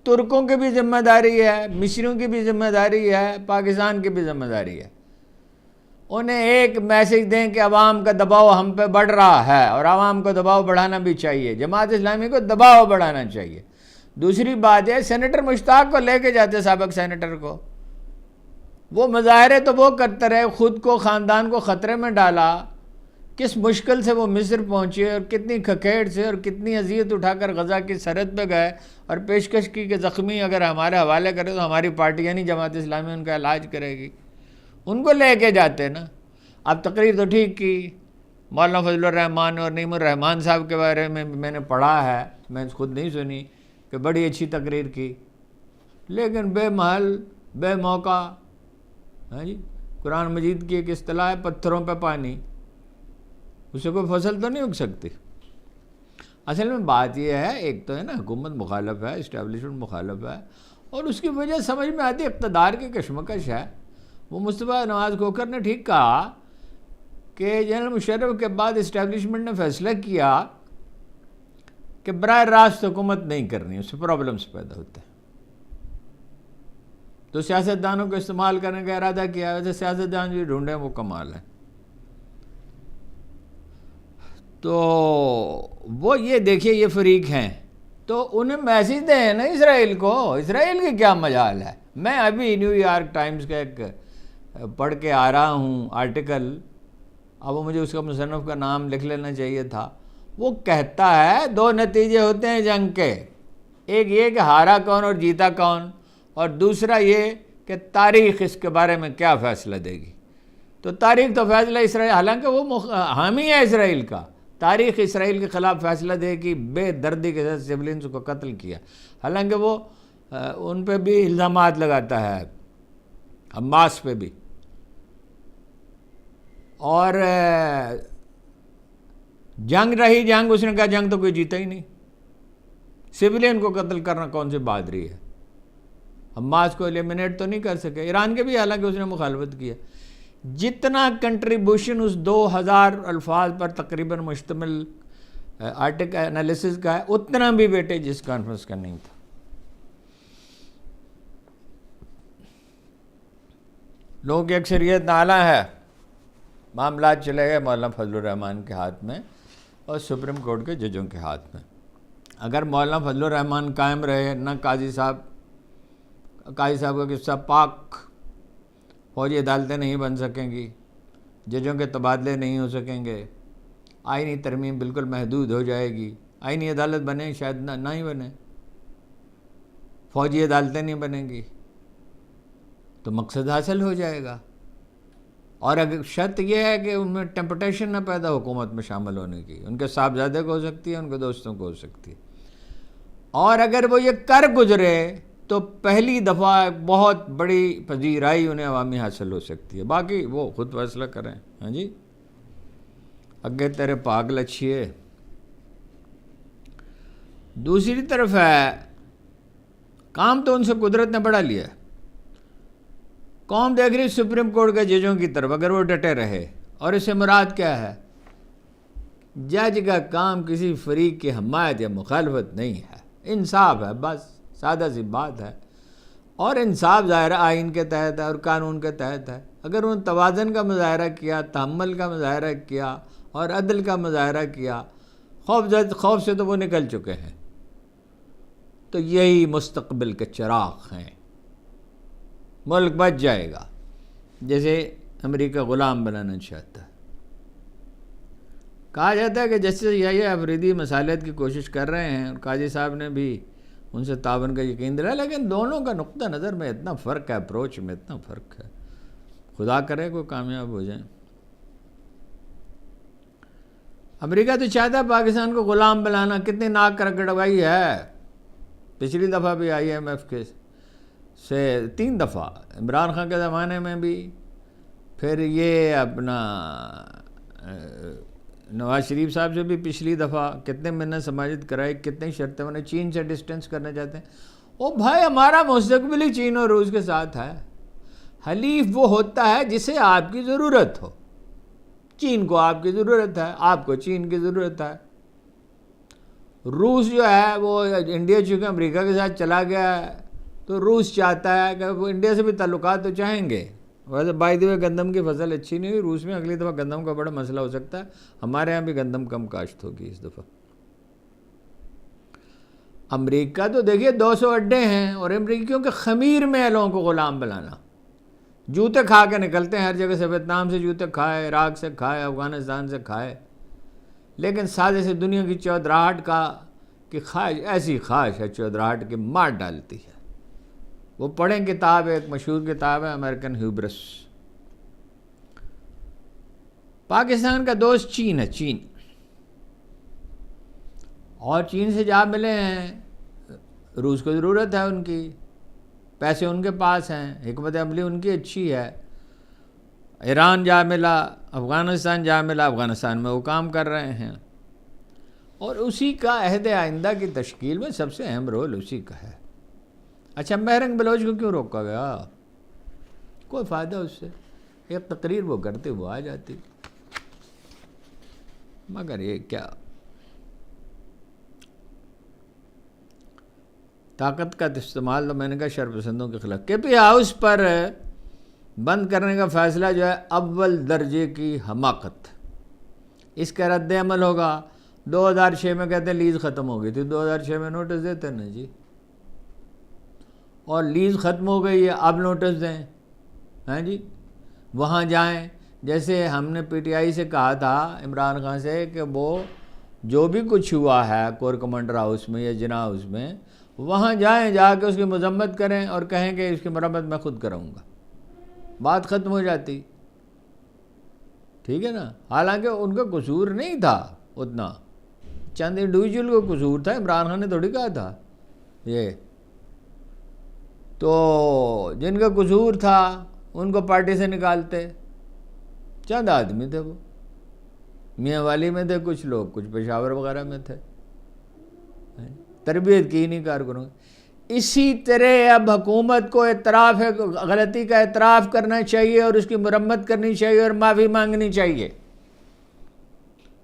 ترکوں کی بھی ذمہ داری ہے، مصریوں کی بھی ذمہ داری ہے، پاکستان کی بھی ذمہ داری ہے. انہیں ایک میسج دیں کہ عوام کا دباؤ ہم پہ بڑھ رہا ہے اور عوام کو دباؤ بڑھانا بھی چاہیے، جماعت اسلامی کو دباؤ بڑھانا چاہیے. دوسری بات ہے سینیٹر مشتاق کو لے کے جاتے، سابق سینیٹر کو، وہ مظاہرے تو وہ کرتے رہے، خود کو خاندان کو خطرے میں ڈالا. کس مشکل سے وہ مصر پہنچے اور کتنی کھکیڑ سے اور کتنی اذیت اٹھا کر غزہ کی سرحد پہ گئے اور پیشکش کی کہ زخمی اگر ہمارے حوالے کرے تو ہماری پارٹی یعنی جماعت اسلامی ان کا علاج کرے گی. ان کو لے کے جاتے نا. اب تقریر تو ٹھیک کی، مولانا فضل الرحمان اور نعیم الرحمان صاحب کے بارے میں میں نے پڑھا ہے، میں خود نہیں سنی، کہ بڑی اچھی تقریر کی، لیکن بے محل بے موقع. ہاں جی، قرآن مجید کی ایک اصطلاح ہے پتھروں پہ پانی، اسے کوئی فصل تو نہیں اگ سکتی. اصل میں بات یہ ہے، ایک تو ہے نا حکومت مخالف ہے، اسٹیبلشمنٹ مخالف ہے، اور اس کی وجہ سمجھ میں آتی اقتدار کی کشمکش ہے. وہ مصطفیٰ نواز کھوکھر نے ٹھیک کہا کہ جنرل مشرف کے بعد اسٹیبلشمنٹ نے فیصلہ کیا کہ براہ راست حکومت نہیں کرنی، اس سے پرابلمس پیدا ہوتے ہیں، تو سیاستدانوں کو استعمال کرنے کا ارادہ کیا. ویسے سیاستدان جو ڈھونڈیں وہ کمال ہے. تو وہ یہ دیکھیے یہ فریق ہیں، تو انہیں میسج دیں نا اسرائیل کو. اسرائیل کی کیا مجال ہے؟ میں ابھی نیو یارک ٹائمز کا ایک پڑھ کے آ رہا ہوں آرٹیکل، اب وہ مجھے اس کا مصنف کا نام لکھ لینا چاہیے تھا. وہ کہتا ہے دو نتیجے ہوتے ہیں جنگ کے، ایک یہ کہ ہارا کون اور جیتا کون، اور دوسرا یہ کہ تاریخ اس کے بارے میں کیا فیصلہ دے گی. تو تاریخ تو فیصلہ اسرائیل، حالانکہ وہ حامی ہے اسرائیل کا، تاریخ اسرائیل کے خلاف فیصلہ دے کہ بے دردی کے ساتھ سولینز کو قتل کیا، حالانکہ وہ ان پہ بھی الزامات لگاتا ہے، حماس پہ بھی. اور جنگ رہی جنگ، اس نے کہا جنگ تو کوئی جیتا ہی نہیں، سولین کو قتل کرنا کون سی بہادری ہے. حماس کو ایلیمنیٹ تو نہیں کر سکے، ایران کے بھی حالانکہ اس نے مخالفت کیا. جتنا کنٹریبیوشن اس 2000 الفاظ پر تقریباً مشتمل آرٹیکل انالیسز کا ہے، اتنا بھی ویٹیج اس کانفرنس کا نہیں تھا. لوگوں کی اکثریت نالا ہے. معاملات چلے گئے مولانا فضل الرحمان کے ہاتھ میں اور سپریم کورٹ کے ججوں کے ہاتھ میں. اگر مولانا فضل الرحمان قائم رہے، نہ قاضی صاحب کا قصہ پاک، فوجی عدالتیں نہیں بن سکیں گی، ججوں کے تبادلے نہیں ہو سکیں گے، آئینی ترمیم بالکل محدود ہو جائے گی، آئینی عدالت بنے شاید نہ ہی بنے، فوجی عدالتیں نہیں بنیں گی، تو مقصد حاصل ہو جائے گا. اور اگر شرط یہ ہے کہ ان میں ٹیمپٹیشن نہ پیدا حکومت میں شامل ہونے کی، ان کے صاحبزادے کو ہو سکتی ہے، ان کے دوستوں کو ہو سکتی ہے. اور اگر وہ یہ کر گزرے تو پہلی دفعہ ایک بہت بڑی پذیرائی انہیں عوامی حاصل ہو سکتی ہے. باقی وہ خود فیصلہ کریں. ہاں جی، اگے تیرے پاگ لچھیے. دوسری طرف ہے کام تو ان سے قدرت نے بڑھا لیا ہے. قوم دیکھ رہی سپریم کورٹ کے ججوں کی طرف، اگر وہ ڈٹے رہے. اور اس سے مراد کیا ہے؟ جج کا کام کسی فریق کی حمایت یا مخالفت نہیں ہے، انصاف ہے، بس سادہ سی بات ہے. اور انصاف ظاہر آئین کے تحت ہے اور قانون کے تحت ہے. اگر انہوں نے توازن کا مظاہرہ کیا، تحمل کا مظاہرہ کیا اور عدل کا مظاہرہ کیا، خوف سے تو وہ نکل چکے ہیں. تو یہی مستقبل کے چراغ ہیں. ملک بچ جائے گا. جیسے امریکہ غلام بنانا چاہتا ہے. کہا جاتا ہے کہ جسٹس یحییٰ افریدی مصالحت کی کوشش کر رہے ہیں اور قاضی صاحب نے بھی ان سے تعاون کا یقین دلایا، لیکن دونوں کا نقطہ نظر میں اتنا فرق ہے، اپروچ میں اتنا فرق ہے. خدا کرے کوئی کامیاب ہو جائیں. امریکہ تو چاہتا ہے پاکستان کو غلام بنانا. کتنی ناک رگڑوائی ہے. پچھلی دفعہ بھی IMF کے سے 3 دفعہ، عمران خان کے زمانے میں بھی، پھر یہ اپنا نواز شریف صاحب سے بھی پچھلی دفعہ کتنے منت سماجت کرائی، کتنی شرطیں انہیں چین سے ڈسٹنس کرنا چاہتے ہیں۔ او بھائی ہمارا مستقبل ہی چین اور روس کے ساتھ ہے۔ حلیف وہ ہوتا ہے جسے آپ کی ضرورت ہو۔ چین کو آپ کی ضرورت ہے، آپ کو چین کی ضرورت ہے۔ روس جو ہے وہ انڈیا چونکہ امریکہ کے ساتھ چلا گیا ہے تو روس چاہتا ہے کہ وہ انڈیا سے بھی تعلقات تو چاہیں گے۔ ویسے بائی دی وے گندم کی فصل اچھی نہیں ہوئی روس میں، اگلی دفعہ گندم کا بڑا مسئلہ ہو سکتا ہے، ہمارے ہاں بھی گندم کم کاشت ہوگی اس دفعہ۔ امریکہ تو دیکھیے 200 اڈے ہیں، اور امریکیوں کے خمیر میں ہے لوگوں کو غلام بنانا۔ جوتے کھا کے نکلتے ہیں ہر جگہ سے، ویتنام سے جوتے کھائے، عراق سے کھائے، افغانستان سے کھائے، لیکن سادے سے دنیا کی چودراہٹ کی خواہش، ایسی خواہش ہے چودراہٹ کی مار ڈالتی ہے۔ وہ پڑھیں کتاب، ایک مشہور کتاب ہے امریکن ہیوبرس۔ پاکستان کا دوست چین ہے، چین، اور چین سے جا ملے ہیں، روس کو ضرورت ہے ان کی، پیسے ان کے پاس ہیں، حکمت عملی ان کی اچھی ہے۔ ایران جا ملا، افغانستان جا ملا، افغانستان میں وہ کام کر رہے ہیں، اور اسی کا عہد آئندہ کی تشکیل میں سب سے اہم رول اسی کا ہے۔ اچھا بحرنگ بلوچ کو کیوں روکا گیا؟ کوئی فائدہ اس سے، ایک تقریر وہ کرتے وہ آ جاتی، مگر یہ کیا طاقت کا استعمال، تو میں نے کہا شرپسندوں کے خلاف۔ KP ہاؤس پر بند کرنے کا فیصلہ جو ہے اول درجے کی حماقت، اس کا رد عمل ہوگا۔ 2006 میں کہتے ہیں لیز ختم ہو گئی تھی، 2006 میں نوٹس دیتے نا جی، اور لیز ختم ہو گئی ہے اب نوٹس دیں، ہاں جی، وہاں جائیں۔ جیسے ہم نے PTI سے کہا تھا عمران خان سے کہ وہ جو بھی کچھ ہوا ہے کور کمانڈر ہاؤس میں یا جناح ہاؤس میں، وہاں جائیں، جا کے اس کی مذمت کریں اور کہیں کہ اس کی مرمت میں خود کروں گا، بات ختم ہو جاتی، ٹھیک ہے نا۔ حالانکہ ان کا قصور نہیں تھا اتنا، چند انڈیویجول کو قصور تھا، عمران خان نے تھوڑی کہا تھا یہ تو، جن کا قصور تھا ان کو پارٹی سے نکالتے، چند آدمی تھے، وہ میاں والی میں تھے کچھ لوگ، کچھ پشاور وغیرہ میں تھے، تربیت کی نہیں کارکنوں۔ اسی طرح اب حکومت کو اعتراف ہے، غلطی کا اعتراف کرنا چاہیے اور اس کی مرمت کرنی چاہیے اور معافی مانگنی چاہیے۔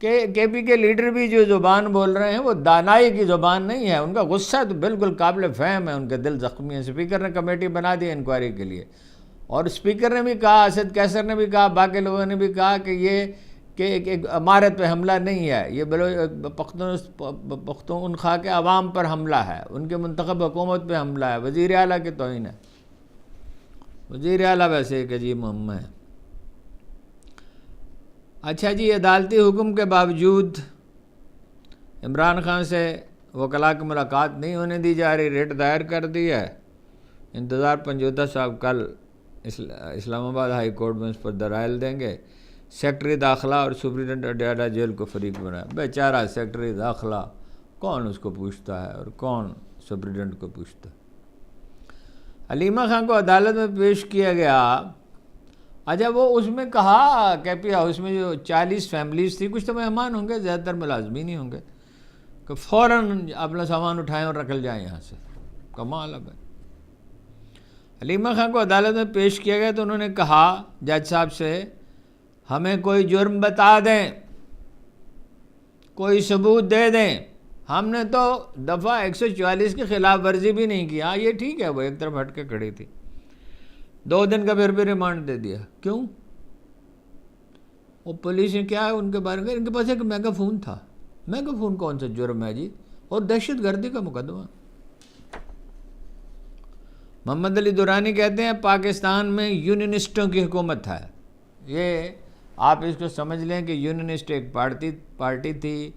کہ KP کے لیڈر بھی جو زبان بول رہے ہیں وہ دانائی کی زبان نہیں ہے، ان کا غصہ تو بالکل قابل فہم ہے، ان کے دل زخمی ہیں۔ اسپیکر نے کمیٹی بنا دی انکوائری کے لیے، اور اسپیکر نے بھی کہا، اسد کیسر نے بھی کہا، باقی لوگوں نے بھی کہا کہ یہ ایک عمارت پہ حملہ نہیں ہے، یہ پختونخوا کے عوام پر حملہ ہے، ان کے منتخب حکومت پہ حملہ ہے، وزیر اعلیٰ کی توہین ہے۔ وزیر اعلیٰ ویسے ایک عجیب معمہ ہے۔ اچھا جی، عدالتی حکم کے باوجود عمران خان سے وکلاء کی ملاقات نہیں ہونے دی جا رہی، ریٹ دائر کر دی ہے۔ انتظار پنجوتا صاحب کل اسلام آباد ہائی کورٹ میں اس پر دلائل دیں گے۔ سیکٹری داخلہ اور سپرنٹنڈنٹ اڈیالہ جیل کو فریق بنایا، بیچارہ سیکٹری داخلہ کون اس کو پوچھتا ہے اور کون سپرنٹنڈنٹ کو پوچھتا ہے۔ حلیمہ خان کو عدالت میں پیش کیا گیا۔ اچھا وہ اس میں کہا KP ہاؤس میں جو 40 فیملیز تھی، کچھ تو مہمان ہوں گے، زیادہ تر ملازمین ہی ہوں گے، کہ فوراً اپنا سامان اٹھائیں اور نکل جائیں یہاں سے۔ کمال ہے بھائی۔ حلیمہ خان کو عدالت میں پیش کیا گیا تو انہوں نے کہا جج صاحب سے، ہمیں کوئی جرم بتا دیں، کوئی ثبوت دے دیں، ہم نے تو دفعہ 144 کی خلاف ورزی بھی نہیں کی۔ ہاں یہ ٹھیک ہے، وہ ایک طرف ہٹ کے کھڑی تھی، 2 دن کا پھر بھی ریمانڈ دے دیا۔ کیوں؟ وہ پولیس نے کیا ہے ان کے بارے میں، ان کے پاس ایک میگا فون تھا۔ میگا فون کون سا جرم ہے جی؟ اور دہشت گردی کا مقدمہ۔ محمد علی دورانی کہتے ہیں پاکستان میں یونینسٹوں کی حکومت ہے۔ یہ آپ اس کو سمجھ لیں کہ یونینسٹ ایک پارٹی تھی،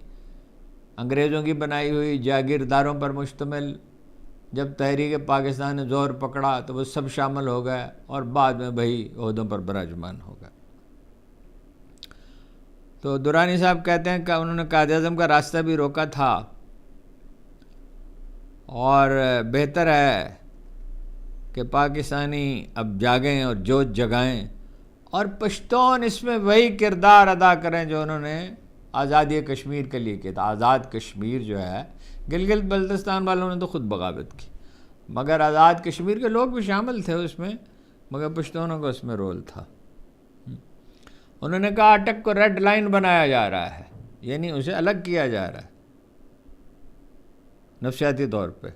انگریزوں کی بنائی ہوئی، جاگیرداروں پر مشتمل۔ جب تحریک پاکستان نے زور پکڑا تو وہ سب شامل ہو گئے اور بعد میں وہی عہدوں پر براجمان ہو گئے۔ تو دورانی صاحب کہتے ہیں کہ انہوں نے قائد اعظم کا راستہ بھی روکا تھا، اور بہتر ہے کہ پاکستانی اب جاگیں اور جوش جگائیں اور پشتون اس میں وہی کردار ادا کریں جو انہوں نے آزادی کشمیر کے لیے کیا تھا. آزاد کشمیر جو ہے، گلگت بلتستان والوں نے تو خود بغاوت کی، مگر آزاد کشمیر کے لوگ بھی شامل تھے اس میں، مگر پشتونوں کا اس میں رول تھا. انہوں نے کہا اٹک کو ریڈ لائن بنایا جا رہا ہے، یعنی اسے الگ کیا جا رہا ہے نفسیاتی طور پہ،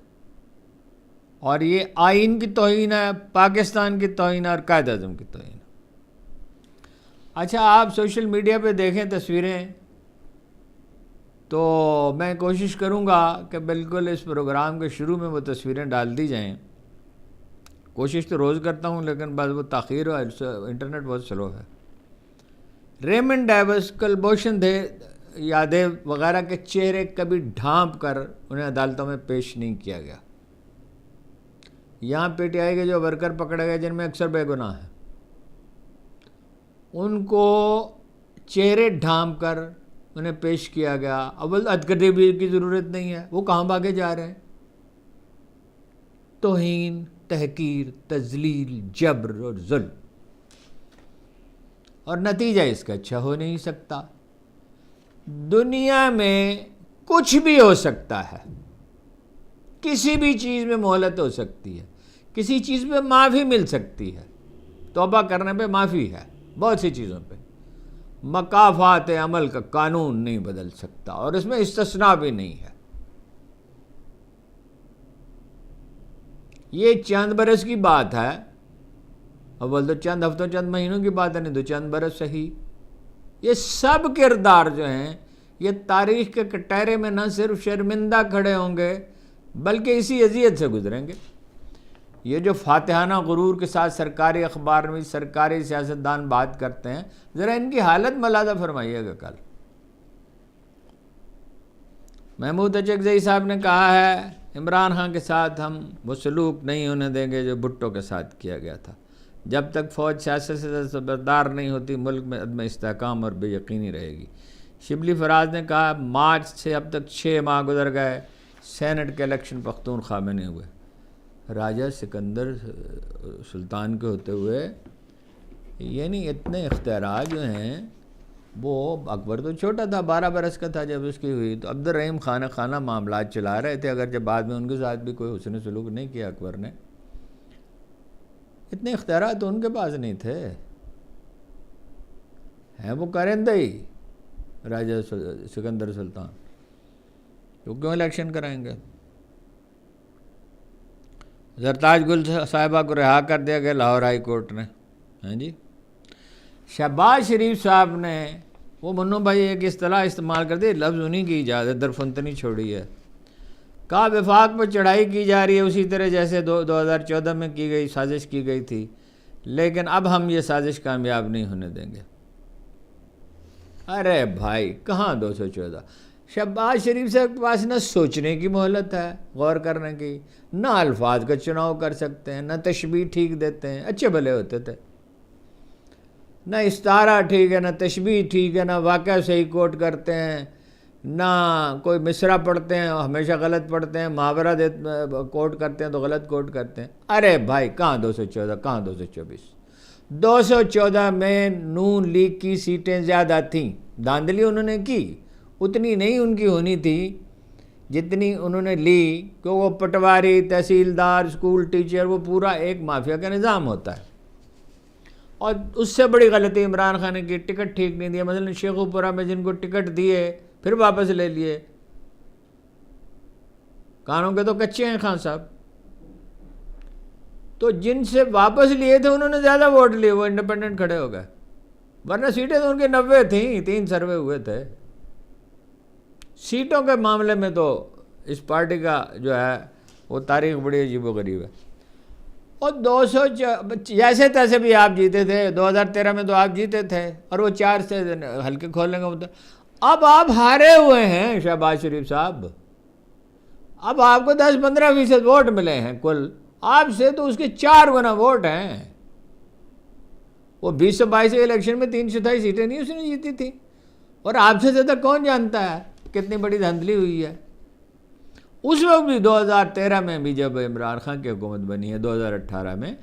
اور یہ آئین کی توہین ہے، پاکستان کی توہین ہے اور قائد اعظم کی توہین ہے. اچھا آپ سوشل میڈیا پہ دیکھیں تصویریں، تو میں کوشش کروں گا کہ بالکل اس پروگرام کے شروع میں وہ تصویریں ڈال دی جائیں. کوشش تو روز کرتا ہوں لیکن بعض وہ تاخیر ہے، انٹرنیٹ بہت سلو ہے. ریمنڈ ڈیوس، کلبھوشن یادیو وغیرہ کے چہرے کبھی ڈھانپ کر انہیں عدالتوں میں پیش نہیں کیا گیا. یہاں پی ٹی آئی کے جو ورکر پکڑے گئے جن میں اکثر بے گناہ ہیں، ان کو چہرے ڈھانپ کر انہیں پیش کیا گیا. اول ادکردی بھی کی ضرورت نہیں ہے، وہ کہاں بھاگے جا رہے ہیں؟ توہین، تحقیر، تذلیل، جبر اور ظلم، اور نتیجہ اس کا اچھا ہو نہیں سکتا. دنیا میں کچھ بھی ہو سکتا ہے، کسی بھی چیز میں مہلت ہو سکتی ہے، کسی چیز پہ معافی مل سکتی ہے، توبہ کرنے پہ معافی ہے، بہت سی چیزوں پہ. مکافات عمل کا قانون نہیں بدل سکتا، اور اس میں استثناء بھی نہیں ہے. یہ چند برس کی بات ہے، اول تو چند ہفتوں چند مہینوں کی بات ہے، نہیں تو چند برس صحیح. یہ سب کردار جو ہیں یہ تاریخ کے کٹہرے میں نہ صرف شرمندہ کھڑے ہوں گے بلکہ اسی اذیت سے گزریں گے. یہ جو فاتحانہ غرور کے ساتھ سرکاری اخبار میں سرکاری سیاستدان بات کرتے ہیں، ذرا ان کی حالت ملاحظہ فرمائیے گا. کل محمود اچکزئی صاحب نے کہا ہے عمران خان کے ساتھ ہم وہ سلوک نہیں ہونے دیں گے جو بھٹو کے ساتھ کیا گیا تھا. جب تک فوج سیاست سے خبردار نہیں ہوتی ملک میں عدم استحکام اور بے یقینی رہے گی. شبلی فراز نے کہا مارچ سے اب تک 6 ماہ گزر گئے، سینٹ کے الیکشن پختونخوا میں نہیں ہوئے. راجہ سکندر سلطان کے ہوتے ہوئے یعنی اتنے اختیارات جو ہیں، وہ اکبر تو چھوٹا تھا، 12 برس کا تھا جب اس کی ہوئی، تو عبد الرحیم خانہ معاملات چلا رہے تھے، اگرچہ بعد میں ان کے ساتھ بھی کوئی حسن سلوک نہیں کیا اکبر نے. اتنے اختیارات تو ان کے پاس نہیں تھے. ہیں وہ کرندہ ہی راجہ سکندر سلطان، تو کیوں الیکشن کرائیں گے؟ زرتاج گل صاحبہ کو رہا کر دیا گیا لاہور ہائی کورٹ نے. ہاں جی، شہباز شریف صاحب نے وہ منو بھائی ایک اصطلاح استعمال کر دی، لفظ انہی کی اجازت درفنتنی چھوڑی ہے. کہا وفاق پر چڑھائی کی جا رہی ہے اسی طرح جیسے 2014 میں کی گئی سازش کی گئی تھی، لیکن اب ہم یہ سازش کامیاب نہیں ہونے دیں گے. ارے بھائی کہاں 214؟ شہباز شریف سے پاس نہ سوچنے کی مہلت ہے، غور کرنے کی، نہ الفاظ کا چناؤ کر سکتے ہیں، نہ تشبیہ ٹھیک دیتے ہیں. اچھے بھلے ہوتے تھے، نہ استعارہ ٹھیک ہے، نہ تشبیہ ٹھیک ہے، نہ واقعہ صحیح کوٹ کرتے ہیں، نہ کوئی مصرع پڑھتے ہیں ہمیشہ غلط پڑھتے ہیں، محاورہ کوٹ کرتے ہیں تو غلط کوٹ کرتے ہیں. ارے بھائی کہاں 214، کہاں 224؟ 214 میں نون لیگ کی سیٹیں زیادہ تھیں، دھاندلی انہوں نے کی، اتنی نہیں ان کی ہونی تھی جتنی انہوں نے لی، کہ وہ پٹواری، تحصیلدار، اسکول ٹیچر، وہ پورا ایک مافیا کا نظام ہوتا ہے. اور اس سے بڑی غلطی عمران خان نے کی، ٹکٹ ٹھیک نہیں دیا. مثلا شیخو پورہ میں جن کو ٹکٹ دیے پھر واپس لے لیے. کانوں کے تو کچے ہیں خان صاحب، تو جن سے واپس لیے تھے انہوں نے زیادہ ووٹ لیے، وہ انڈیپینڈنٹ کھڑے ہو گئے، ورنہ سیٹیں تو ان کے 90 تھیں، 3 سروے ہوئے تھے. سیٹوں کے معاملے میں تو اس پارٹی کا جو ہے وہ تاریخ بڑی عجیب و غریب ہے. اور 200 جیسے تیسے بھی آپ جیتے تھے. 2013 میں تو آپ جیتے تھے اور وہ 4 سے ہلکے کھولنے کا مطلب. اب آپ ہارے ہوئے ہیں شہباز شریف صاحب، اب آپ کو 10-15% ووٹ ملے ہیں کل، آپ سے تو اس کے 4 گنا ووٹ ہیں. وہ 2022 الیکشن میں 327 سیٹیں نہیں اس نے جیتی تھی، اور آپ سے زیادہ کون جانتا ہے کتنی بڑی دھاندلی ہوئی ہے. اس وقت بھی 2013 میں بھی جب عمران خان کی حکومت بنی ہے 2018 میں،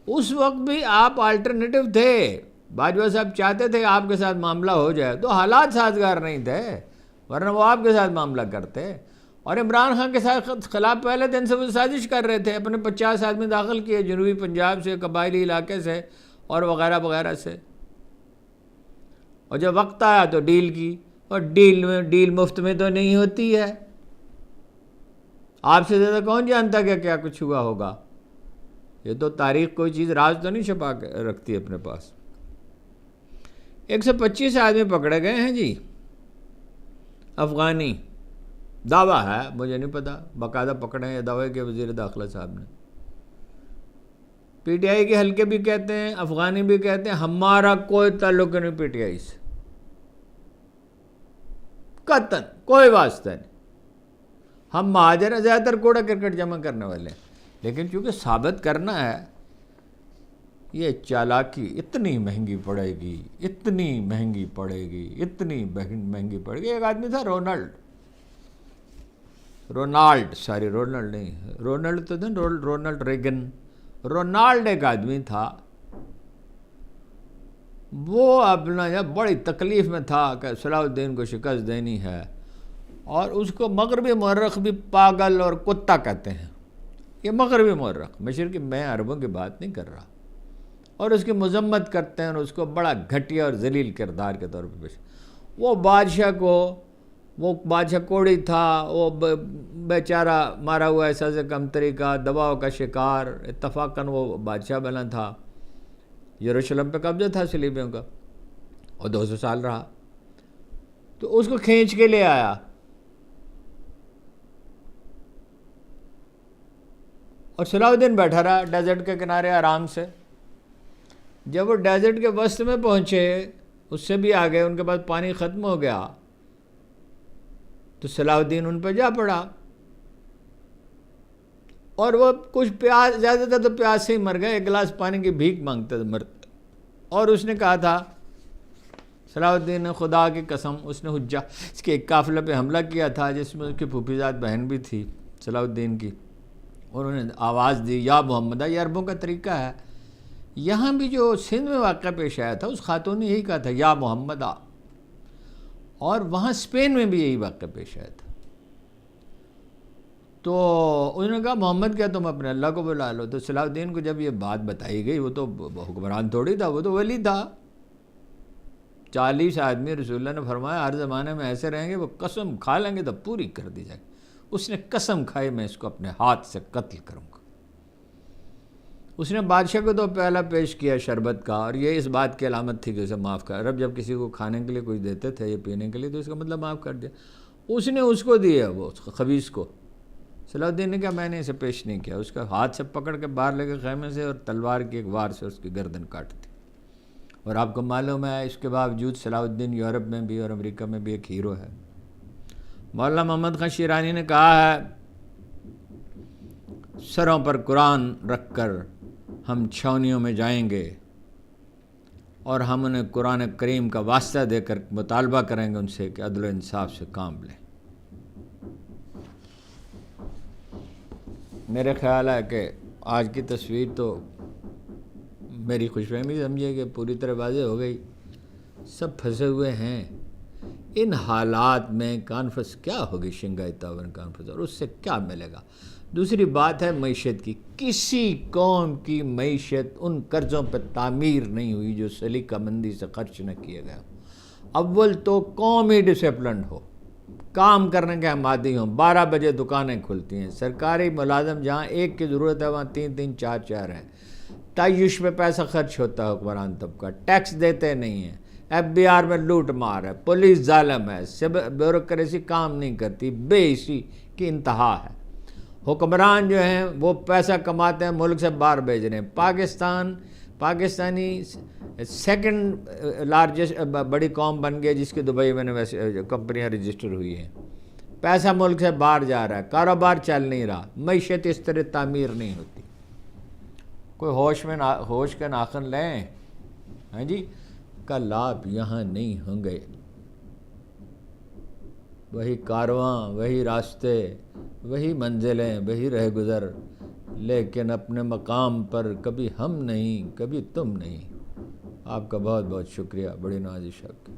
اس وقت بھی آپ الٹرنیٹو تھے. باجوہ صاحب چاہتے تھے آپ کے ساتھ معاملہ ہو جائے، تو حالات سازگار نہیں تھے، ورنہ وہ آپ کے ساتھ معاملہ کرتے. اور عمران خان کے ساتھ خلاف پہلے دن سے وہ سازش کر رہے تھے، اپنے 50 آدمی داخل کیے جنوبی پنجاب سے، قبائلی علاقے سے اور وغیرہ وغیرہ سے. اور جب وقت آیا تو ڈیل کی، اور ڈیل مفت میں تو نہیں ہوتی ہے. آپ سے زیادہ کون جانتا کہ کیا کچھ ہوا ہوگا؟ یہ تو تاریخ کوئی چیز راز تو نہیں چھپا کے رکھتی اپنے پاس. 125 آدمی پکڑے گئے ہیں جی، افغانی. دعویٰ ہے، مجھے نہیں پتا باقاعدہ پکڑے ہیں، دعوے کے وزیر داخلہ صاحب نے. پی ٹی آئی کے حلقے بھی کہتے ہیں، افغانی بھی کہتے ہیں ہمارا کوئی تعلق نہیں پی ٹی آئی سے، قطعاً کوئی واسطہ نہیں. ہم مہاجر ہیں، زیادہ تر کوڑا کرکٹ جمع کرنے والے ہیں. لیکن چونکہ ثابت کرنا ہے، یہ چالاکی اتنی مہنگی پڑے گی، اتنی مہنگی پڑے گی، اتنی مہنگی پڑے گی. ایک آدمی تھا رونلڈ ریگن. رونالڈ ایک آدمی تھا، وہ اپنا بڑی تکلیف میں تھا کہ صلاح الدین کو شکست دینی ہے، اور اس کو مغربی مورخ بھی پاگل اور کتا کہتے ہیں. یہ مغربی مورخ، مشرقی، میں عربوں کی بات نہیں کر رہا، اور اس کی مذمت کرتے ہیں اور اس کو بڑا گھٹیا اور ذلیل کردار کے طور پہ پیش. وہ بادشاہ کوڑی تھا، وہ بیچارہ مارا ہوا احساس کمتری کا، دباؤ کا شکار. اتفاقاً وہ بادشاہ بنا تھا، یروشلم پہ قبضہ تھا صلیبیوں کا، اور 200 سال رہا. تو اس کو کھینچ کے لے آیا، اور صلاح الدین بیٹھا رہا ڈیزرٹ کے کنارے آرام سے. جب وہ ڈیزرٹ کے وسط میں پہنچے، اس سے بھی آگے ان کے پاس پانی ختم ہو گیا، تو صلاح الدین ان پہ جا پڑا. اور وہ کچھ پیاس، زیادہ تر تو پیاس سے ہی مر گئے، ایک گلاس پانی کی بھیک مانگتے مرتے. اور اس نے کہا تھا، صلاح الدین نے خدا کی قسم، اس نے اس کے ایک قافلے پہ حملہ کیا تھا جس میں اس کی پھوپھی زاد بہن بھی تھی صلاح الدین کی. انہوں نے آواز دی یا محمد. یہ عربوں کا طریقہ ہے. یہاں بھی جو سندھ میں واقعہ پیش آیا تھا، اس خاتون نے یہی کہا تھا یا محمد. اور وہاں اسپین میں بھی یہی واقعہ پیش آیا تھا. تو انہوں نے کہا محمد کیا، تم اپنے اللہ کو بلا لو. تو صلاح الدین کو جب یہ بات بتائی گئی، وہ تو حکمران تھوڑی تھا، وہ تو ولی تھا. 40 آدمی رسول اللہ نے فرمایا ہر زمانے میں ایسے رہیں گے، وہ قسم کھا لیں گے تو پوری کر دی جائے گی. اس نے قسم کھائی میں اس کو اپنے ہاتھ سے قتل کروں گا. اس نے بادشاہ کو تو پیالہ پیش کیا شربت کا، اور یہ اس بات کی علامت تھی کہ اسے معاف کر. عرب جب کسی کو کھانے کے لیے کچھ دیتے تھے یا پینے کے لیے، تو اس کا مطلب معاف کر دیا. اس نے اس کو دیا، وہ خبیث کو. صلاح الدین نے کہا میں نے اسے پیش نہیں کیا. اس کا ہاتھ سے پکڑ کے باہر لے کے خیمے سے، اور تلوار کی ایک وار سے اس کی گردن کاٹ دی. اور آپ کو معلوم ہے اس کے باوجود صلاح الدین یورپ میں بھی اور امریکہ میں بھی ایک ہیرو ہے. مولانا محمد خان شیرانی نے کہا ہے، سروں پر قرآن رکھ کر ہم چھاؤنیوں میں جائیں گے، اور ہم انہیں قرآن کریم کا واسطہ دے کر مطالبہ کریں گے ان سے کہ عدل و انصاف سے کام لیں. میرے خیال ہے کہ آج کی تصویر تو میری خوش فہمی سمجھے کہ پوری طرح واضح ہو گئی. سب پھنسے ہوئے ہیں ان حالات میں. کانفرنس کیا ہوگی، شنگھائی تعاون کانفرنس، اور اس سے کیا ملے گا؟ دوسری بات ہے معیشت کی. کسی قوم کی معیشت ان قرضوں پہ تعمیر نہیں ہوئی جو سلیقہ مندی سے خرچ نہ کیا گیا. اول تو قوم ہی ڈسپلنڈ ہو، کام کرنے کے عادی ہوں. 12 بجے دکانیں کھلتی ہیں. سرکاری ملازم جہاں ایک کی ضرورت ہے وہاں 3 4 ہیں. تعیش پہ پیسہ خرچ ہوتا ہے حکمران طبقہ، ٹیکس دیتے نہیں ہیں. ایف بی آر میں لوٹ مار ہے، پولیس ظالم ہے، بیوروکریسی کام نہیں کرتی، بے حسی کی انتہا ہے. حکمران جو ہیں وہ پیسہ کماتے ہیں، ملک سے باہر بھیج رہے ہیں. پاکستانی سیکنڈ لارجسٹ بڑی قوم بن گئی، جس کی دبئی میں ویسے کمپنیاں رجسٹر ہوئی ہیں. پیسہ ملک سے باہر جا رہا ہے، کاروبار چل نہیں رہا، معیشت اس طرح تعمیر نہیں ہوتی. کوئی ہوش کے ناخن لیں. ہاں جی، کل آپ یہاں نہیں ہوں گے. وہی کارواں، وہی راستے، وہی منزلیں، وہی رہ گزر، لیکن اپنے مقام پر کبھی ہم نہیں، کبھی تم نہیں۔ آپ کا بہت بہت شکریہ، بڑی نوازش آپ کی۔